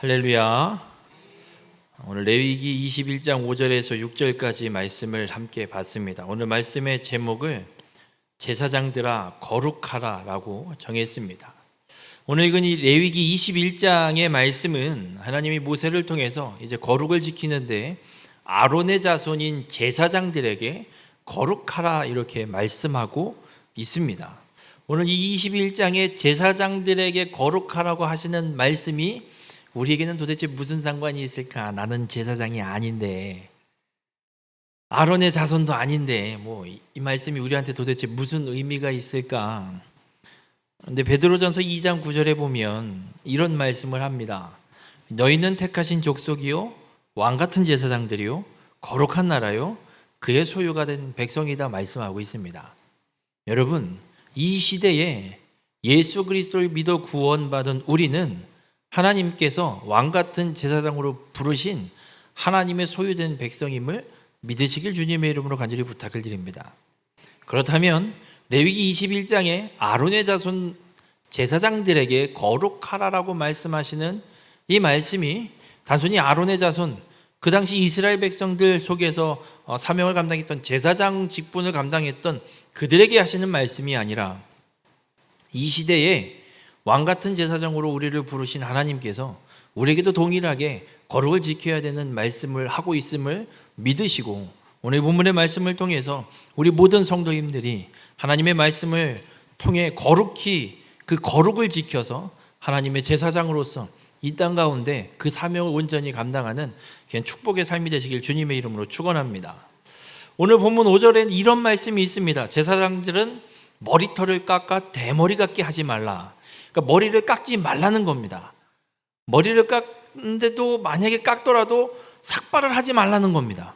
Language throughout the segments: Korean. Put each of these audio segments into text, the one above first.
할렐루야. 오늘 레위기 21장 5절에서 6절까지 말씀을 함께 봤습니다. 오늘 말씀의 제목을 제사장들아 거룩하라 라고 정했습니다. 오늘 읽은 이 레위기 21장의 말씀은 하나님이 모세를 통해서 이제 거룩을 지키는데 아론의 자손인 제사장들에게 거룩하라 이렇게 말씀하고 있습니다. 오늘 이 21장의 제사장들에게 거룩하라고 하시는 말씀이 우리에게는 도대체 무슨 상관이 있을까? 나는 제사장이 아닌데, 아론의 자손도 아닌데, 이 말씀이 우리한테 도대체 무슨 의미가 있을까? 근데 베드로전서 2장 9절에 보면 이런 말씀을 합니다. 너희는 택하신 족속이요, 왕 같은 제사장들이요, 거룩한 나라요, 그의 소유가 된 백성이다 말씀하고 있습니다. 여러분, 이 시대에 예수 그리스도를 믿어 구원받은 우리는 하나님께서 왕같은 제사장으로 부르신 하나님의 소유된 백성임을 믿으시길 주님의 이름으로 간절히 부탁을 드립니다. 그렇다면 레위기 21장에 아론의 자손 제사장들에게 거룩하라라고 말씀하시는 이 말씀이 단순히 아론의 자손, 그 당시 이스라엘 백성들 속에서 사명을 감당했던 제사장 직분을 감당했던 그들에게 하시는 말씀이 아니라 이 시대에 왕같은 제사장으로 우리를 부르신 하나님께서 우리에게도 동일하게 거룩을 지켜야 되는 말씀을 하고 있음을 믿으시고 오늘 본문의 말씀을 통해서 우리 모든 성도님들이 하나님의 말씀을 통해 거룩히 그 거룩을 지켜서 하나님의 제사장으로서 이 땅 가운데 그 사명을 온전히 감당하는 그런 축복의 삶이 되시길 주님의 이름으로 축원합니다. 오늘 본문 5절엔 이런 말씀이 있습니다. 제사장들은 머리털을 깎아 대머리 같게 하지 말라. 그러니까 머리를 깎지 말라는 겁니다. 머리를 깎는데도 만약에 깎더라도 삭발을 하지 말라는 겁니다.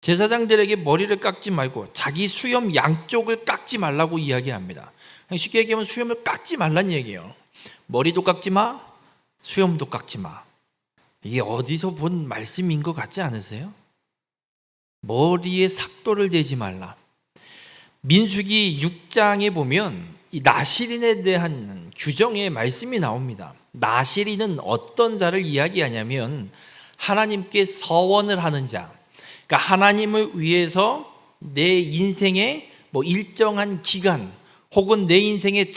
제사장들에게 머리를 깎지 말고 자기 수염 양쪽을 깎지 말라고 이야기합니다. 쉽게 얘기하면 수염을 깎지 말란 얘기예요. 머리도 깎지 마, 수염도 깎지 마. 이게 어디서 본 말씀인 것 같지 않으세요? 머리에 삭도를 대지 말라. 민수기 6장에 보면 이 나실인에 대한 규정의 말씀이 나옵니다. 나실인은 어떤 자를 이야기하냐면 하나님께 서원을 하는 자, 그러니까 하나님을 위해서 내 인생의 일정한 기간 혹은 내 인생의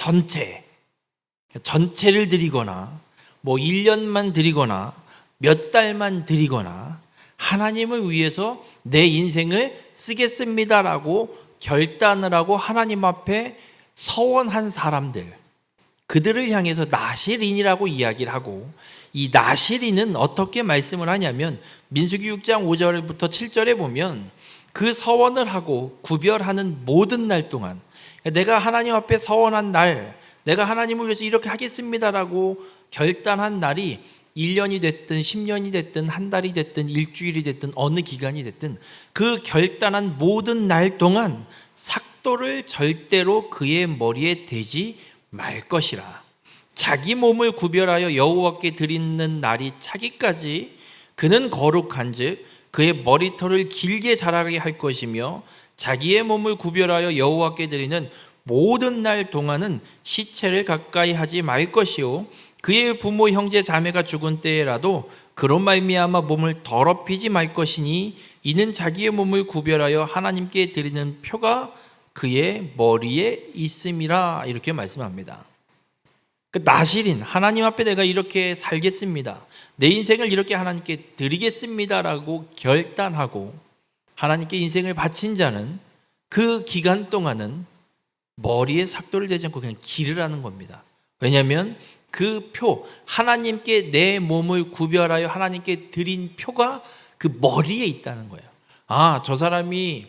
전체를 드리거나 1년만 드리거나 몇 달만 드리거나 하나님을 위해서 내 인생을 쓰겠습니다라고 결단을 하고 하나님 앞에 서원한 사람들, 그들을 향해서 나실인이라고 이야기를 하고, 이 나실인은 어떻게 말씀을 하냐면 민수기 6장 5절부터 7절에 보면 그 서원을 하고 구별하는 모든 날 동안, 내가 하나님 앞에 서원한 날, 내가 하나님을 위해서 이렇게 하겠습니다라고 결단한 날이 1년이 됐든 10년이 됐든 한 달이 됐든 일주일이 됐든 어느 기간이 됐든 그 결단한 모든 날 동안 삭도를 절대로 그의 머리에 대지 말 것이라. 자기 몸을 구별하여 여호와께 드리는 날이 차기까지 그는 거룩한즉 그의 머리털을 길게 자라게 할 것이며 자기의 몸을 구별하여 여호와께 드리는 모든 날 동안은 시체를 가까이 하지 말 것이요 그의 부모 형제 자매가 죽은 때에라도 그로 말미암아 몸을 더럽히지 말 것이니 이는 자기의 몸을 구별하여 하나님께 드리는 표가 그의 머리에 있음이라 이렇게 말씀합니다. 나실인, 하나님 앞에 내가 이렇게 살겠습니다, 내 인생을 이렇게 하나님께 드리겠습니다라고 결단하고 하나님께 인생을 바친 자는 그 기간 동안은 머리에 삭도를 대지 않고 그냥 기르라는 겁니다. 왜냐하면 그 표, 하나님께 내 몸을 구별하여 하나님께 드린 표가 그 머리에 있다는 거예요. 아, 저 사람이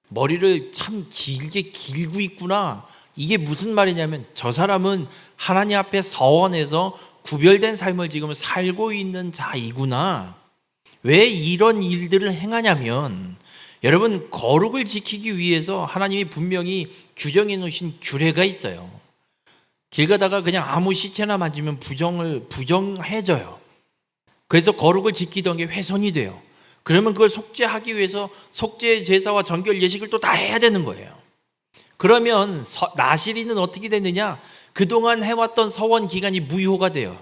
머리를 참 길게 길고 있구나. 이게 무슨 말이냐면 저 사람은 하나님 앞에 서원해서 구별된 삶을 지금 살고 있는 자이구나. 왜 이런 일들을 행하냐면 여러분, 거룩을 지키기 위해서 하나님이 분명히 규정해 놓으신 규례가 있어요. 길 가다가 그냥 아무 시체나 만지면 부정해져요. 그래서 거룩을 지키던 게 훼손이 돼요. 그러면 그걸 속죄하기 위해서 속죄 제사와 정결 예식을 또 다 해야 되는 거예요. 그러면 나실인은 어떻게 됐느냐? 그동안 해왔던 서원 기간이 무효가 돼요.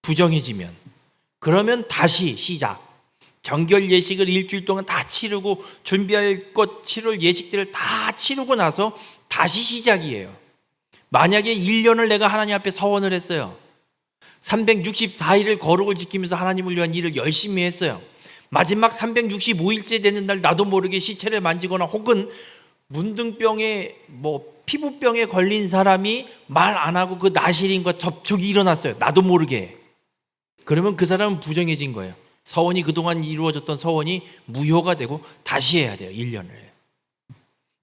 부정해지면. 그러면 다시 시작. 정결 예식을 일주일 동안 다 치르고 준비할 것 치룰 예식들을 다 치르고 나서 다시 시작이에요. 만약에 1년을 내가 하나님 앞에 서원을 했어요. 364일을 거룩을 지키면서 하나님을 위한 일을 열심히 했어요. 마지막 365일째 되는 날 나도 모르게 시체를 만지거나 혹은 문둥병에 피부병에 걸린 사람이 말 안 하고 그 나실인과 접촉이 일어났어요. 나도 모르게. 그러면 그 사람은 부정해진 거예요. 서원이 그동안 이루어졌던 서원이 무효가 되고 다시 해야 돼요. 1년을.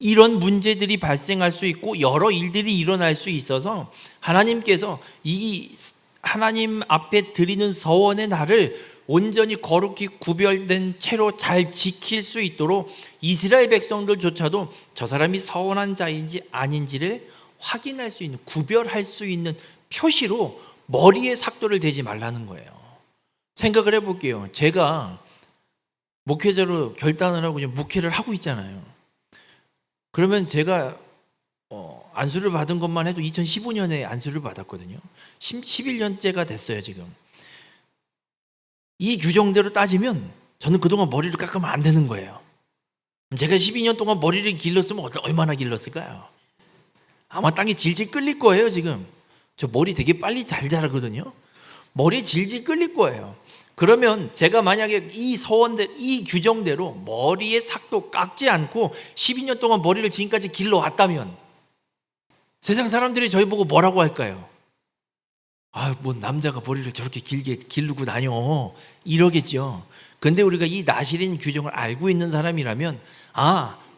이런 문제들이 발생할 수 있고 여러 일들이 일어날 수 있어서 하나님께서 이 하나님 앞에 드리는 서원의 날을 온전히 거룩히 구별된 채로 잘 지킬 수 있도록 이스라엘 백성들조차도 저 사람이 서원한 자인지 아닌지를 확인할 수 있는, 구별할 수 있는 표시로 머리에 삭도를 대지 말라는 거예요. 생각을 해볼게요. 제가 목회자로 결단을 하고 목회를 하고 있잖아요. 그러면 제가 안수를 받은 것만 해도 2015년에 안수를 받았거든요. 11년째가 됐어요 지금. 이 규정대로 따지면 저는 그동안 머리를 깎으면 안 되는 거예요. 제가 12년 동안 머리를 길렀으면 얼마나 길렀을까요? 아마 땅에 질질 끌릴 거예요 지금. 저 머리 되게 빨리 잘 자라거든요. 머리 질질 끌릴 거예요. 그러면 제가 만약에 이 규정대로 머리에 삭도 깎지 않고 12년 동안 머리를 지금까지 길러왔다면 세상 사람들이 저희 보고 뭐라고 할까요? 뭐 남자가 머리를 저렇게 길게 기르고 다녀 이러겠죠. 근데 우리가 이 나실인 규정을 알고 있는 사람이라면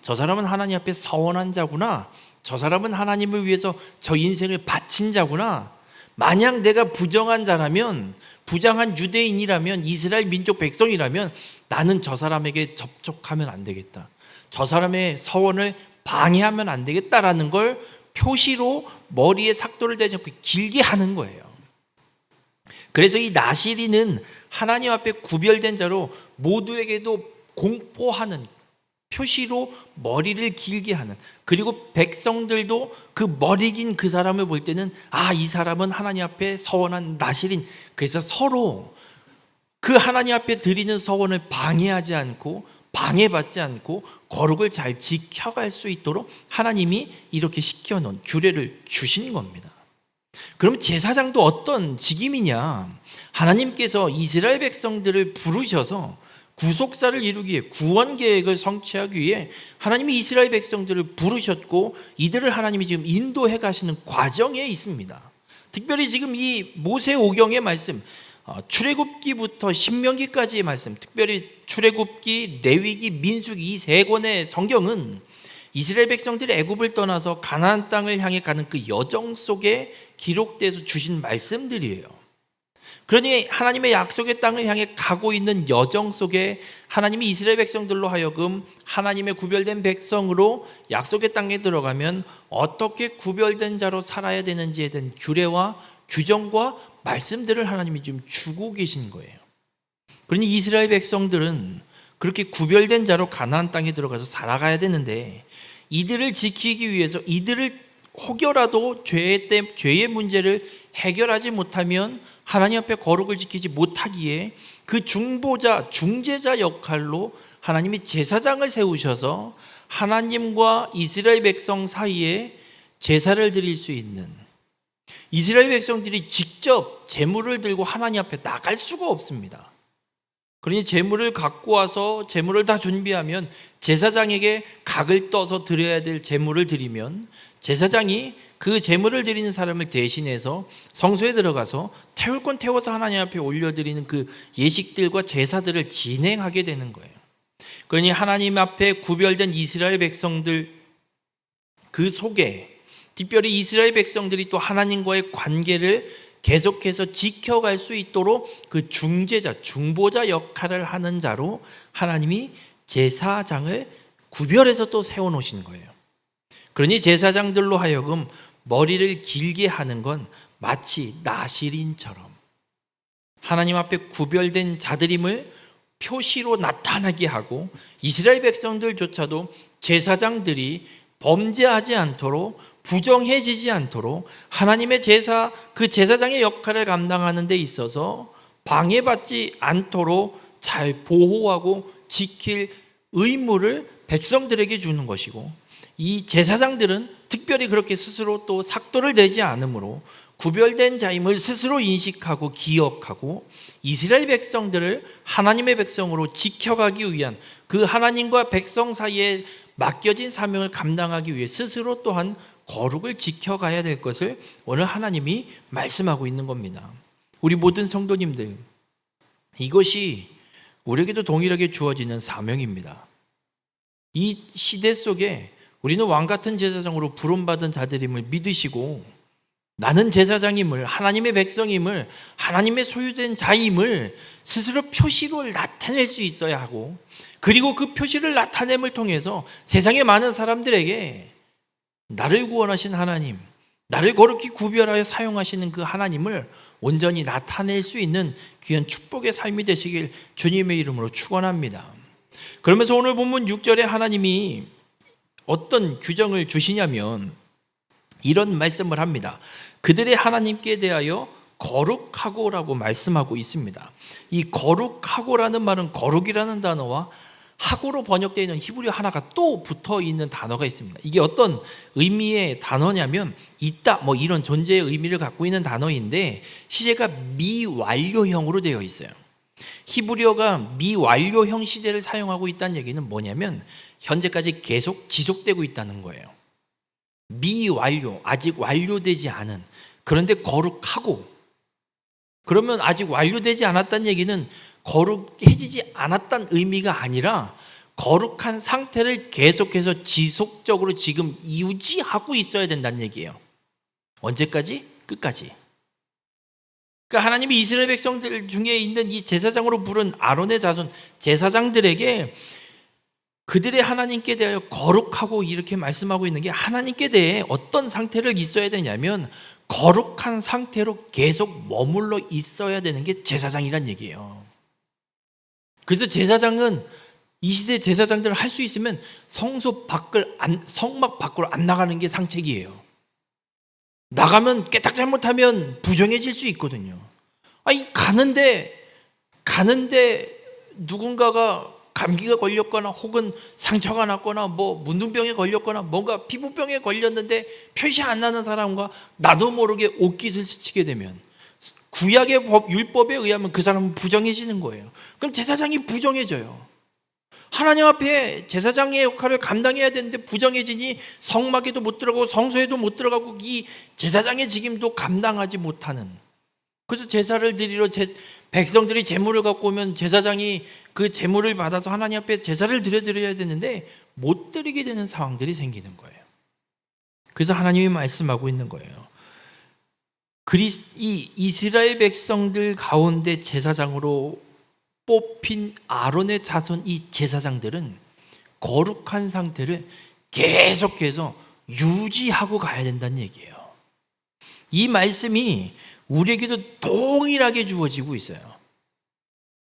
저 사람은 하나님 앞에 서원한 자구나. 저 사람은 하나님을 위해서 저 인생을 바친 자구나. 만약 내가 부정한 자라면, 부정한 유대인이라면, 이스라엘 민족 백성이라면 나는 저 사람에게 접촉하면 안 되겠다. 저 사람의 서원을 방해하면 안 되겠다라는 걸 표시로 머리에 삭도를 대지 않고 길게 하는 거예요. 그래서 이 나실이는 하나님 앞에 구별된 자로 모두에게도 공포하는, 표시로 머리를 길게 하는, 그리고 백성들도 그 머리 긴 그 사람을 볼 때는 이 사람은 하나님 앞에 서원한 나실인. 그래서 서로 그 하나님 앞에 드리는 서원을 방해하지 않고 방해받지 않고 거룩을 잘 지켜갈 수 있도록 하나님이 이렇게 시켜놓은 규례를 주신 겁니다. 그럼 제사장도 어떤 직임이냐? 하나님께서 이스라엘 백성들을 부르셔서 구속사를 이루기 위해, 구원 계획을 성취하기 위해 하나님이 이스라엘 백성들을 부르셨고 이들을 하나님이 지금 인도해 가시는 과정에 있습니다. 특별히 지금 이 모세오경의 말씀, 출애굽기부터 신명기까지의 말씀, 특별히 출애굽기, 레위기, 민수기 이 세 권의 성경은 이스라엘 백성들이 애굽을 떠나서 가나안 땅을 향해 가는 그 여정 속에 기록돼서 주신 말씀들이에요. 그러니 하나님의 약속의 땅을 향해 가고 있는 여정 속에 하나님이 이스라엘 백성들로 하여금 하나님의 구별된 백성으로 약속의 땅에 들어가면 어떻게 구별된 자로 살아야 되는지에 대한 규례와 규정과 말씀들을 하나님이 지금 주고 계신 거예요. 그러니 이스라엘 백성들은 그렇게 구별된 자로 가나안 땅에 들어가서 살아가야 되는데 이들을 지키기 위해서 이들을 혹여라도 죄의 문제를 해결하지 못하면 하나님 앞에 거룩을 지키지 못하기에 그 중재자 역할로 하나님이 제사장을 세우셔서 하나님과 이스라엘 백성 사이에 제사를 드릴 수 있는, 이스라엘 백성들이 직접 제물을 들고 하나님 앞에 나갈 수가 없습니다. 그러니 제물을 갖고 와서 제물을 다 준비하면 제사장에게 각을 떠서 드려야 될 제물을 드리면 제사장이 그 제물을 드리는 사람을 대신해서 성소에 들어가서 태울 건 태워서 하나님 앞에 올려드리는 그 예식들과 제사들을 진행하게 되는 거예요. 그러니 하나님 앞에 구별된 이스라엘 백성들 그 속에 특별히 이스라엘 백성들이 또 하나님과의 관계를 계속해서 지켜갈 수 있도록 그 중재자, 중보자 역할을 하는 자로 하나님이 제사장을 구별해서 또 세워놓으신 거예요. 그러니 제사장들로 하여금 머리를 길게 하는 건 마치 나실인처럼 하나님 앞에 구별된 자들임을 표시로 나타나게 하고 이스라엘 백성들조차도 제사장들이 범죄하지 않도록 부정해지지 않도록 하나님의 제사, 그 제사장의 역할을 감당하는 데 있어서 방해받지 않도록 잘 보호하고 지킬 의무를 백성들에게 주는 것이고, 이 제사장들은 특별히 그렇게 스스로 또 삭도를 내지 않으므로 구별된 자임을 스스로 인식하고 기억하고 이스라엘 백성들을 하나님의 백성으로 지켜가기 위한 그 하나님과 백성 사이에 맡겨진 사명을 감당하기 위해 스스로 또한 거룩을 지켜가야 될 것을 오늘 하나님이 말씀하고 있는 겁니다. 우리 모든 성도님들, 이것이 우리에게도 동일하게 주어지는 사명입니다. 이 시대 속에 우리는 왕같은 제사장으로 부름받은 자들임을 믿으시고, 나는 제사장임을, 하나님의 백성임을, 하나님의 소유된 자임을 스스로 표시로 나타낼 수 있어야 하고, 그리고 그 표시를 나타냄을 통해서 세상의 많은 사람들에게 나를 구원하신 하나님, 나를 거룩히 구별하여 사용하시는 그 하나님을 온전히 나타낼 수 있는 귀한 축복의 삶이 되시길 주님의 이름으로 축원합니다. 그러면서 오늘 본문 6절에 하나님이 어떤 규정을 주시냐면 이런 말씀을 합니다. 그들의 하나님께 대하여 거룩하고라고 말씀하고 있습니다. 이 거룩하고라는 말은 거룩이라는 단어와 하고로 번역되어 있는 히브리어 하나가 또 붙어 있는 단어가 있습니다. 이게 어떤 의미의 단어냐면 있다, 뭐 이런 존재의 의미를 갖고 있는 단어인데 시제가 미완료형으로 되어 있어요. 히브리어가 미완료형 시제를 사용하고 있다는 얘기는 뭐냐면 현재까지 계속 지속되고 있다는 거예요. 미완료, 아직 완료되지 않은, 그런데 거룩하고, 그러면 아직 완료되지 않았다는 얘기는 거룩해지지 않았다는 의미가 아니라 거룩한 상태를 계속해서 지속적으로 지금 유지하고 있어야 된다는 얘기예요. 언제까지? 끝까지. 그러니까 하나님이 이스라엘 백성들 중에 있는 이 제사장으로 부른 아론의 자손 제사장들에게 그들의 하나님께 대하여 거룩하고 이렇게 말씀하고 있는 게, 하나님께 대해 어떤 상태를 있어야 되냐면 거룩한 상태로 계속 머물러 있어야 되는 게 제사장이란 얘기예요. 그래서 제사장은 이 시대 제사장들을 할 수 있으면 성막 밖으로 안 나가는 게 상책이에요. 나가면 깨딱 잘못하면 부정해질 수 있거든요. 아니 가는데 누군가가 감기가 걸렸거나 혹은 상처가 났거나 뭐 문둥병에 걸렸거나 뭔가 피부병에 걸렸는데 표시 안 나는 사람과 나도 모르게 옷깃을 스치게 되면 구약의 율법에 의하면 그 사람은 부정해지는 거예요. 그럼 제사장이 부정해져요. 하나님 앞에 제사장의 역할을 감당해야 되는데 부정해지니 성막에도 못 들어가고 성소에도 못 들어가고 이 제사장의 직임도 감당하지 못하는, 그래서 제사를 드리러 백성들이 제물을 갖고 오면 제사장이 그 제물을 받아서 하나님 앞에 제사를 드려야 되는데 못 드리게 되는 상황들이 생기는 거예요. 그래서 하나님이 말씀하고 있는 거예요. 이 이스라엘 백성들 가운데 제사장으로 뽑힌 아론의 자손 이 제사장들은 거룩한 상태를 계속해서 유지하고 가야 된다는 얘기예요. 이 말씀이 우리에게도 동일하게 주어지고 있어요.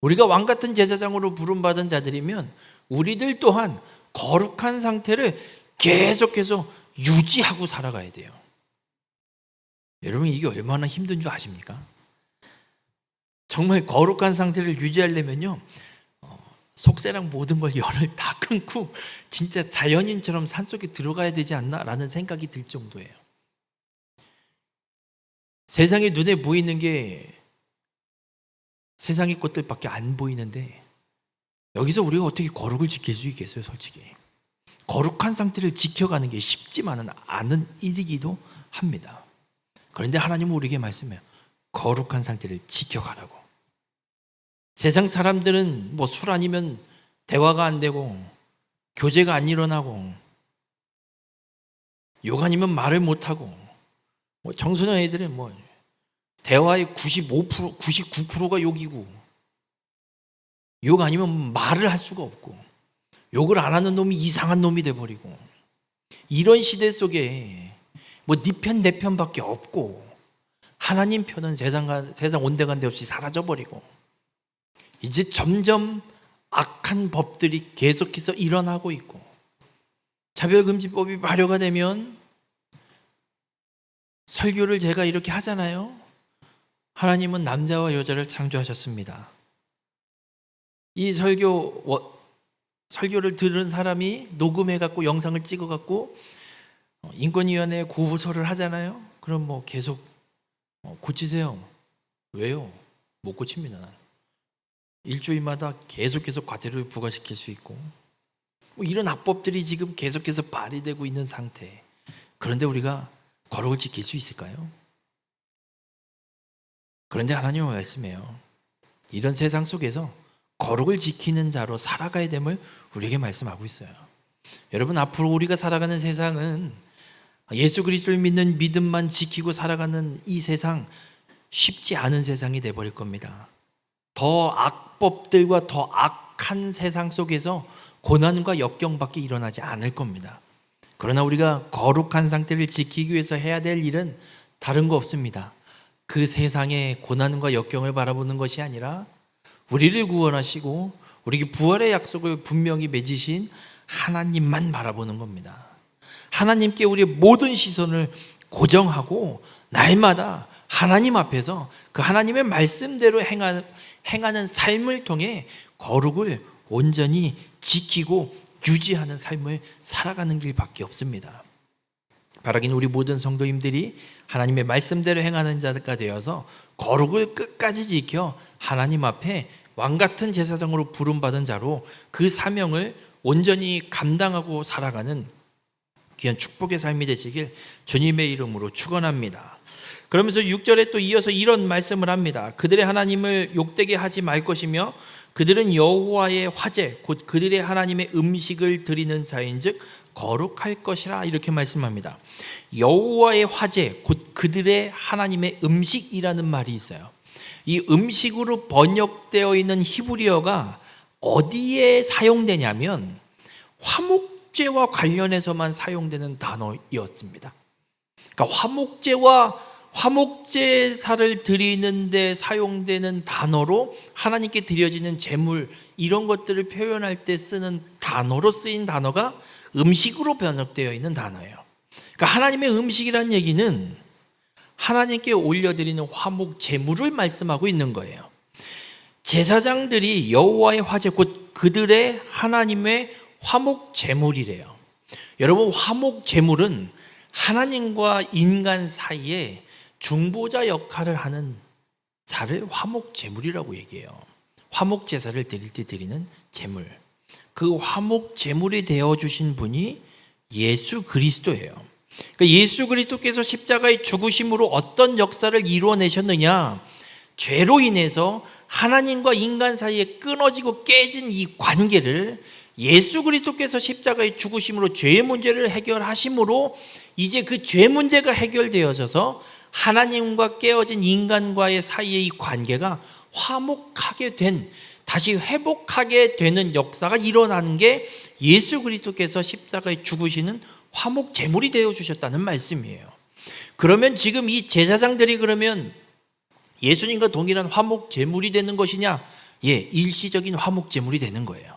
우리가 왕같은 제사장으로 부름받은 자들이면 우리들 또한 거룩한 상태를 계속해서 유지하고 살아가야 돼요. 여러분, 이게 얼마나 힘든 줄 아십니까? 정말 거룩한 상태를 유지하려면요, 속세랑 모든 걸 열을 다 끊고 진짜 자연인처럼 산속에 들어가야 되지 않나라는 생각이 들 정도예요. 세상에 눈에 보이는 게 세상의 것들밖에 안 보이는데 여기서 우리가 어떻게 거룩을 지킬 수 있겠어요? 솔직히 거룩한 상태를 지켜가는 게 쉽지만은 않은 일이기도 합니다. 그런데 하나님은 우리에게 말씀해요. 거룩한 상태를 지켜가라고. 세상 사람들은 뭐 술 아니면 대화가 안 되고 교제가 안 일어나고 욕 아니면 말을 못하고, 뭐 청소년 애들은 뭐 대화의 95%, 99%가 욕이고, 욕 아니면 말을 할 수가 없고, 욕을 안 하는 놈이 이상한 놈이 돼버리고, 이런 시대 속에 뭐 네 편 내 편밖에 없고 하나님 편은 세상 온데간데 없이 사라져버리고, 이제 점점 악한 법들이 계속해서 일어나고 있고, 차별금지법이 발효가 되면 설교를 제가 이렇게 하잖아요. 하나님은 남자와 여자를 창조하셨습니다. 이 설교를 들은 사람이 녹음해갖고 영상을 찍어갖고 인권위원회에 고소를 하잖아요. 그럼 뭐 계속 고치세요. 왜요? 못 고칩니다. 일주일마다 계속해서 과태료를 부과시킬 수 있고 이런 악법들이 지금 계속해서 발휘되고 있는 상태. 그런데 우리가 거룩을 지킬 수 있을까요? 그런데 하나님은 말씀해요. 이런 세상 속에서 거룩을 지키는 자로 살아가야 됨을 우리에게 말씀하고 있어요. 여러분, 앞으로 우리가 살아가는 세상은 예수 그리스도를 믿는 믿음만 지키고 살아가는 이 세상, 쉽지 않은 세상이 돼버릴 겁니다. 더 악법들과 더 악한 세상 속에서 고난과 역경밖에 일어나지 않을 겁니다. 그러나 우리가 거룩한 상태를 지키기 위해서 해야 될 일은 다른 거 없습니다. 그 세상의 고난과 역경을 바라보는 것이 아니라 우리를 구원하시고 우리에게 부활의 약속을 분명히 맺으신 하나님만 바라보는 겁니다. 하나님께 우리의 모든 시선을 고정하고 날마다 하나님 앞에서 그 하나님의 말씀대로 행하는 삶을 통해 거룩을 온전히 지키고 유지하는 삶을 살아가는 길밖에 없습니다. 바라기는 우리 모든 성도님들이 하나님의 말씀대로 행하는 자가 되어서 거룩을 끝까지 지켜 하나님 앞에 왕같은 제사장으로 부름받은 자로 그 사명을 온전히 감당하고 살아가는 귀한 축복의 삶이 되시길 주님의 이름으로 축원합니다. 그러면서 6절에 또 이어서 이런 말씀을 합니다. 그들의 하나님을 욕되게 하지 말 것이며 그들은 여호와의 화제 곧 그들의 하나님의 음식을 드리는 자인즉 거룩할 것이라 이렇게 말씀합니다. 여호와의 화제 곧 그들의 하나님의 음식이라는 말이 있어요. 이 음식으로 번역되어 있는 히브리어가 어디에 사용되냐면 화목제와 관련해서만 사용되는 단어였습니다. 그러니까 화목제사를 드리는 데 사용되는 단어로 하나님께 드려지는 제물 이런 것들을 표현할 때 쓰는 단어로 쓰인 단어가 음식으로 번역되어 있는 단어예요. 그러니까 하나님의 음식이라는 얘기는 하나님께 올려드리는 화목 제물을 말씀하고 있는 거예요. 제사장들이 여호와의 화제 곧 그들의 하나님의 화목 제물이래요. 여러분, 화목 제물은 하나님과 인간 사이에 중보자 역할을 하는 자를 화목 제물이라고 얘기해요. 화목 제사를 드릴 때 드리는 제물. 그 화목 제물이 되어 주신 분이 예수 그리스도예요. 그러니까 예수 그리스도께서 십자가의 죽으심으로 어떤 역사를 이루어내셨느냐? 죄로 인해서 하나님과 인간 사이에 끊어지고 깨진 이 관계를 예수 그리스도께서 십자가의 죽으심으로 죄의 문제를 해결하심으로 이제 그 죄 문제가 해결되어져서 하나님과 깨어진 인간과의 사이의 이 관계가 화목하게 된, 다시 회복하게 되는 역사가 일어나는 게 예수 그리스도께서 십자가에 죽으시는 화목 제물이 되어 주셨다는 말씀이에요. 그러면 지금 이 제사장들이 그러면 예수님과 동일한 화목 제물이 되는 것이냐? 예, 일시적인 화목 제물이 되는 거예요.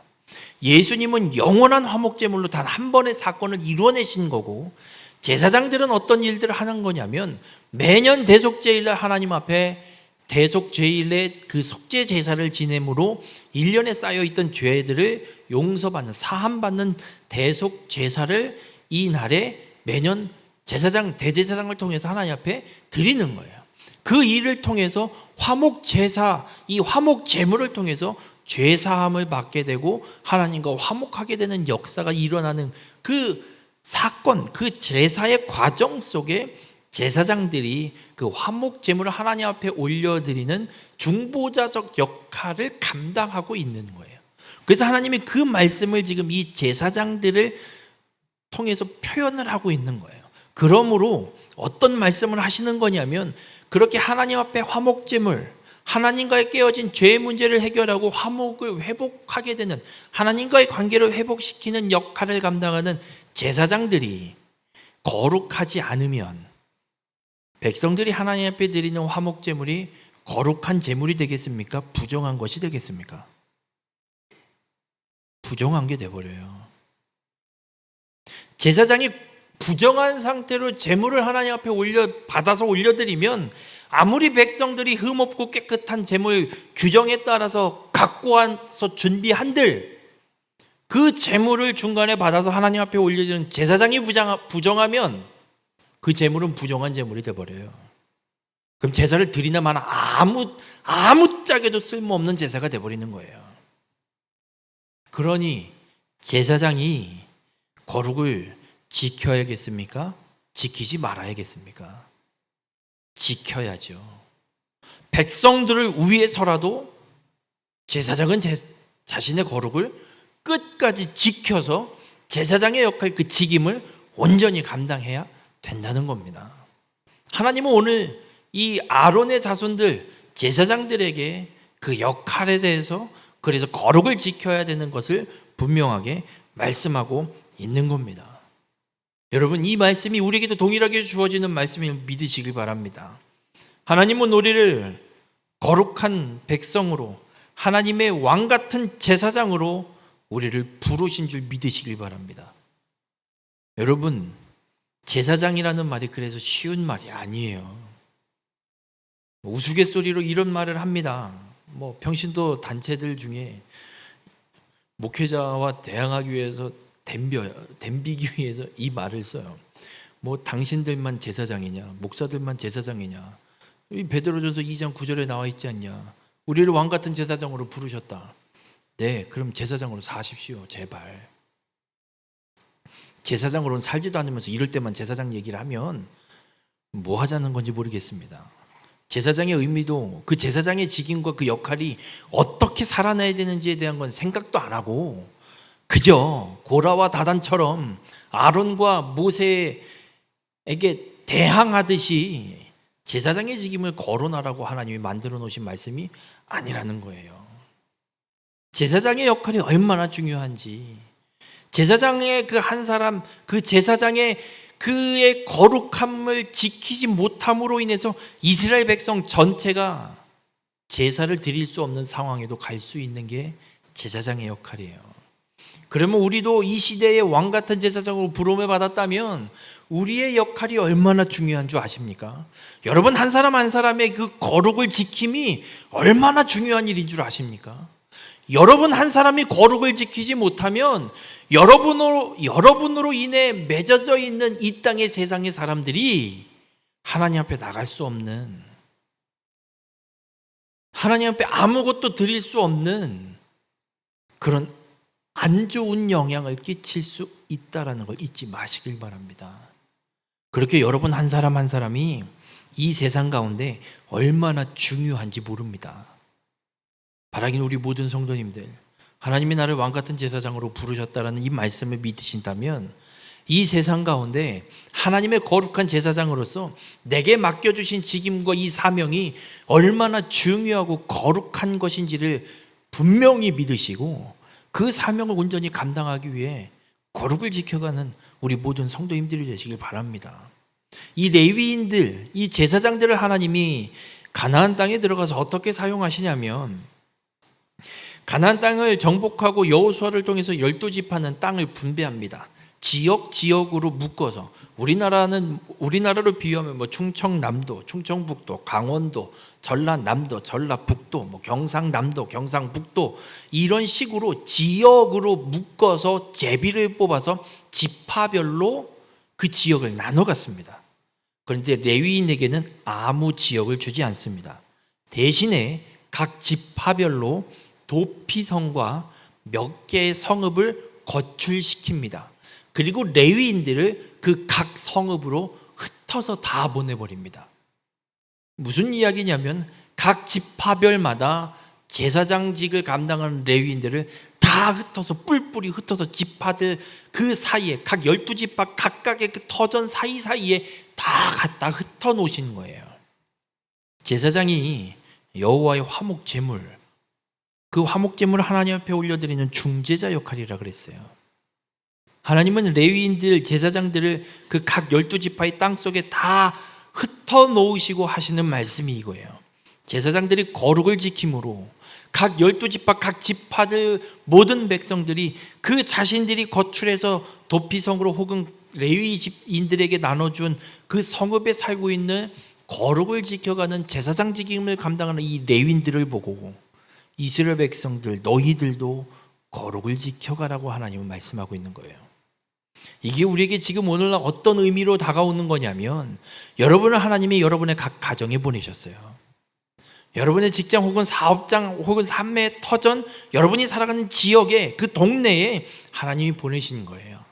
예수님은 영원한 화목 제물로 단 한 번의 사건을 이루어내신 거고, 제사장들은 어떤 일들을 하는 거냐면 매년 대속제일날 하나님 앞에 대속제일의 그 속죄 제사를 지냄으로 1년에 쌓여있던 죄들을 용서받는, 사함받는 대속 제사를 이 날에 매년 제사장, 대제사장을 통해서 하나님 앞에 드리는 거예요. 그 일을 통해서 화목 제사, 이 화목 제물을 통해서 죄 사함을 받게 되고 하나님과 화목하게 되는 역사가 일어나는 그 사건, 그 제사의 과정 속에 제사장들이 그 화목 제물을 하나님 앞에 올려드리는 중보자적 역할을 감당하고 있는 거예요. 그래서 하나님이 그 말씀을 지금 이 제사장들을 통해서 표현을 하고 있는 거예요. 그러므로 어떤 말씀을 하시는 거냐면 그렇게 하나님 앞에 화목 제물, 하나님과의 깨어진 죄의 문제를 해결하고 화목을 회복하게 되는, 하나님과의 관계를 회복시키는 역할을 감당하는 제사장들이 거룩하지 않으면 백성들이 하나님 앞에 드리는 화목 제물이 거룩한 제물이 되겠습니까? 부정한 것이 되겠습니까? 부정한 게 돼버려요. 제사장이 부정한 상태로 제물을 하나님 앞에 받아서 올려드리면 아무리 백성들이 흠없고 깨끗한 제물 규정에 따라서 갖고 와서 준비한들 그 제물을 중간에 받아서 하나님 앞에 올려드리는 제사장이 부정하면 그 제물은 부정한 제물이 돼버려요. 그럼 제사를 드리나 마나 아무짝에도 쓸모없는 제사가 돼버리는 거예요. 그러니 제사장이 거룩을 지켜야겠습니까? 지키지 말아야겠습니까? 지켜야죠. 백성들을 위해서라도 제사장은 자신의 거룩을 끝까지 지켜서 제사장의 역할, 그 직임을 온전히 감당해야 된다는 겁니다. 하나님은 오늘 이 아론의 자손들, 제사장들에게 그 역할에 대해서 그래서 거룩을 지켜야 되는 것을 분명하게 말씀하고 있는 겁니다. 여러분, 이 말씀이 우리에게도 동일하게 주어지는 말씀을 믿으시길 바랍니다. 하나님은 우리를 거룩한 백성으로, 하나님의 왕 같은 제사장으로 우리를 부르신 줄 믿으시길 바랍니다. 여러분, 제사장이라는 말이 그래서 쉬운 말이 아니에요. 우스갯소리로 이런 말을 합니다. 평신도 단체들 중에 목회자와 대항하기 위해서 댐비기 위해서 이 말을 써요. 당신들만 제사장이냐, 목사들만 제사장이냐. 베드로전서 2장 9절에 나와 있지 않냐. 우리를 왕 같은 제사장으로 부르셨다. 네, 그럼 제사장으로 사십시오, 제발. 제사장으로는 살지도 않으면서 이럴 때만 제사장 얘기를 하면 뭐 하자는 건지 모르겠습니다. 제사장의 의미도, 그 제사장의 직임과 그 역할이 어떻게 살아나야 되는지에 대한 건 생각도 안 하고 그저 고라와 다단처럼 아론과 모세에게 대항하듯이 제사장의 직임을 거론하라고 하나님이 만들어 놓으신 말씀이 아니라는 거예요. 제사장의 역할이 얼마나 중요한지, 제사장의 그 한 사람, 그 제사장의 그의 거룩함을 지키지 못함으로 인해서 이스라엘 백성 전체가 제사를 드릴 수 없는 상황에도 갈 수 있는 게 제사장의 역할이에요. 그러면 우리도 이 시대의 왕 같은 제사장으로 부름을 받았다면 우리의 역할이 얼마나 중요한 줄 아십니까? 여러분, 한 사람 한 사람의 그 거룩을 지킴이 얼마나 중요한 일인 줄 아십니까? 여러분 한 사람이 거룩을 지키지 못하면 여러분으로 인해 맺어져 있는 이 땅의 세상의 사람들이 하나님 앞에 나갈 수 없는, 하나님 앞에 아무것도 드릴 수 없는 그런 안 좋은 영향을 끼칠 수 있다는 걸 잊지 마시길 바랍니다. 그렇게 여러분 한 사람 한 사람이 이 세상 가운데 얼마나 중요한지 모릅니다. 바라긴 우리 모든 성도님들, 하나님이 나를 왕같은 제사장으로 부르셨다라는 이 말씀을 믿으신다면 이 세상 가운데 하나님의 거룩한 제사장으로서 내게 맡겨주신 직임과 이 사명이 얼마나 중요하고 거룩한 것인지를 분명히 믿으시고 그 사명을 온전히 감당하기 위해 거룩을 지켜가는 우리 모든 성도님들이 되시길 바랍니다. 이 레위인들, 이 제사장들을 하나님이 가나안 땅에 들어가서 어떻게 사용하시냐면, 가나안 땅을 정복하고 여호수아를 통해서 12지파는 땅을 분배합니다. 지역으로 묶어서, 우리나라로 비유하면 충청남도, 충청북도, 강원도, 전라남도, 전라북도, 경상남도, 경상북도, 이런 식으로 지역으로 묶어서 제비를 뽑아서 지파별로 그 지역을 나눠 갔습니다. 그런데 레위인에게는 아무 지역을 주지 않습니다. 대신에 각 지파별로 도피성과 몇 개의 성읍을 거출시킵니다. 그리고 레위인들을 그 각 성읍으로 흩어서 다 보내버립니다. 무슨 이야기냐면 각 지파별마다 제사장직을 감당하는 레위인들을 다 흩어서, 뿔뿔이 흩어서 지파들 그 사이에, 각 12지파 각각의 그 터전 사이사이에 다 갖다 흩어 놓으신 거예요. 제사장이 여호와의 화목 제물, 그 화목 제물을 하나님 앞에 올려드리는 중재자 역할이라 그랬어요. 하나님은 레위인들, 제사장들을 그 각 12지파의 땅속에 다 흩어 놓으시고 하시는 말씀이 이거예요. 제사장들이 거룩을 지킴으로 각 12지파, 각 지파들 모든 백성들이 그 자신들이 거출해서 도피성으로 혹은 레위인들에게 나눠준 그 성읍에 살고 있는 거룩을 지켜가는 제사장 직임을 감당하는 이 레위인들을 보고 이스라엘 백성들 너희들도 거룩을 지켜가라고 하나님은 말씀하고 있는 거예요. 이게 우리에게 지금 오늘날 어떤 의미로 다가오는 거냐면, 여러분을 하나님이 여러분의 각 가정에 보내셨어요. 여러분의 직장 혹은 사업장 혹은 삶의 터전, 여러분이 살아가는 지역에, 그 동네에 하나님이 보내신 거예요.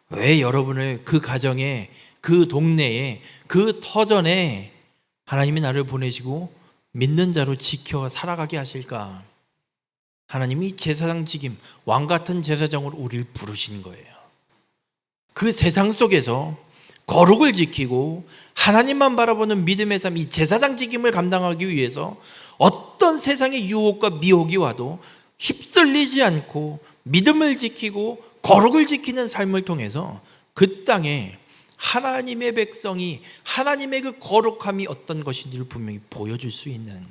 왜 여러분을 그 가정에, 그 동네에, 그 터전에 하나님이 나를 보내시고 믿는 자로 지켜 살아가게 하실까? 하나님이 제사장 직임, 왕 같은 제사장으로 우리를 부르신 거예요. 그 세상 속에서 거룩을 지키고 하나님만 바라보는 믿음의 삶, 이 제사장 직임을 감당하기 위해서 어떤 세상의 유혹과 미혹이 와도 휩쓸리지 않고 믿음을 지키고 거룩을 지키는 삶을 통해서 그 땅에 하나님의 백성이 하나님의 그 거룩함이 어떤 것인지를 분명히 보여줄 수 있는,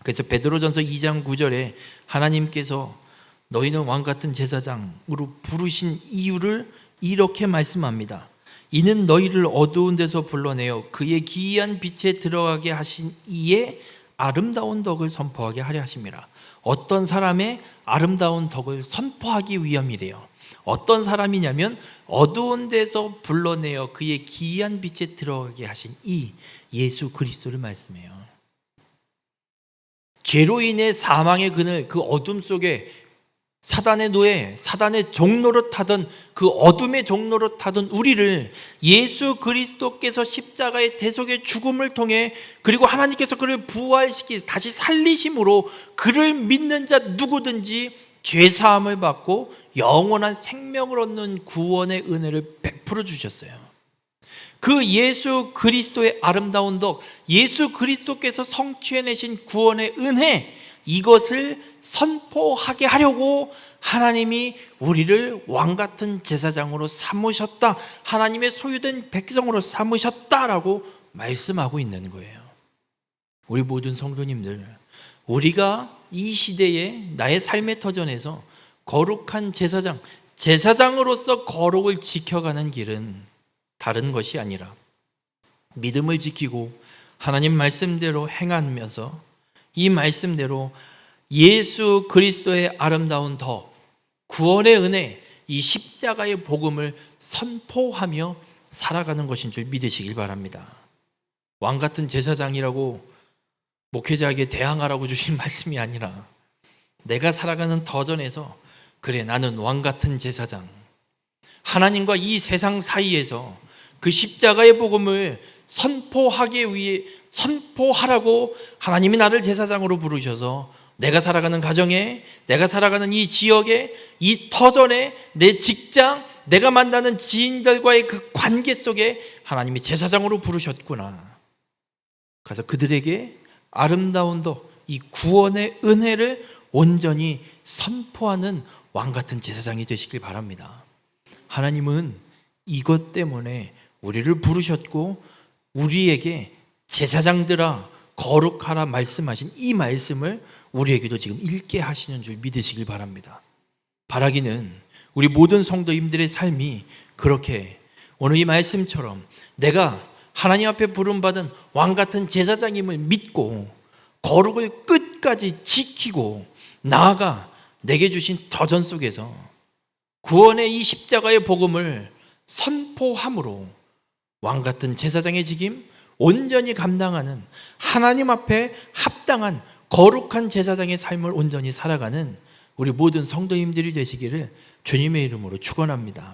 그래서 베드로전서 2장 9절에 하나님께서 너희는 왕같은 제사장으로 부르신 이유를 이렇게 말씀합니다. 이는 너희를 어두운 데서 불러내어 그의 기이한 빛에 들어가게 하신 이의 아름다운 덕을 선포하게 하려 하심이라. 어떤 사람의 아름다운 덕을 선포하기 위함이래요. 어떤 사람이냐면 어두운 데서 불러내어 그의 기이한 빛에 들어가게 하신 이 예수 그리스도를 말씀해요. 죄로 인해 사망의 그늘, 그 어둠 속에 사단의 노예, 사단의 종로로 타던, 그 어둠의 종로로 타던 우리를 예수 그리스도께서 십자가의 대속의 죽음을 통해, 그리고 하나님께서 그를 부활시키시 다시 살리심으로 그를 믿는 자 누구든지 죄사함을 받고 영원한 생명을 얻는 구원의 은혜를 베풀어 주셨어요. 그 예수 그리스도의 아름다운 덕, 예수 그리스도께서 성취해내신 구원의 은혜, 이것을 선포하게 하려고 하나님이 우리를 왕같은 제사장으로 삼으셨다, 하나님의 소유된 백성으로 삼으셨다라고 말씀하고 있는 거예요. 우리 모든 성도님들, 우리가 이 시대에 나의 삶의 터전에서 거룩한 제사장, 제사장으로서 거룩을 지켜가는 길은 다른 것이 아니라 믿음을 지키고 하나님 말씀대로 행하면서 이 말씀대로 예수 그리스도의 아름다운 덕, 구원의 은혜, 이 십자가의 복음을 선포하며 살아가는 것인 줄 믿으시길 바랍니다. 왕같은 제사장이라고 목회자에게 대항하라고 주신 말씀이 아니라, 내가 살아가는 터전에서 그래 나는 왕같은 제사장, 하나님과 이 세상 사이에서 그 십자가의 복음을 선포하기 위해 선포하라고 하나님이 나를 제사장으로 부르셔서 내가 살아가는 가정에, 내가 살아가는 이 지역에, 이 터전에, 내 직장, 내가 만나는 지인들과의 그 관계 속에 하나님이 제사장으로 부르셨구나. 그래서 그들에게 아름다운 덕, 이 구원의 은혜를 온전히 선포하는 왕같은 제사장이 되시길 바랍니다. 하나님은 이것 때문에 우리를 부르셨고 우리에게 제사장들아 거룩하라 말씀하신 이 말씀을 우리에게도 지금 읽게 하시는 줄 믿으시길 바랍니다. 바라기는 우리 모든 성도님들의 삶이 그렇게 오늘 이 말씀처럼 내가 하나님 앞에 부름받은 왕같은 제사장임을 믿고 거룩을 끝까지 지키고 나아가 내게 주신 터전 속에서 구원의 이 십자가의 복음을 선포함으로 왕같은 제사장의 직임 온전히 감당하는, 하나님 앞에 합당한 거룩한 제사장의 삶을 온전히 살아가는 우리 모든 성도님들이 되시기를 주님의 이름으로 축원합니다.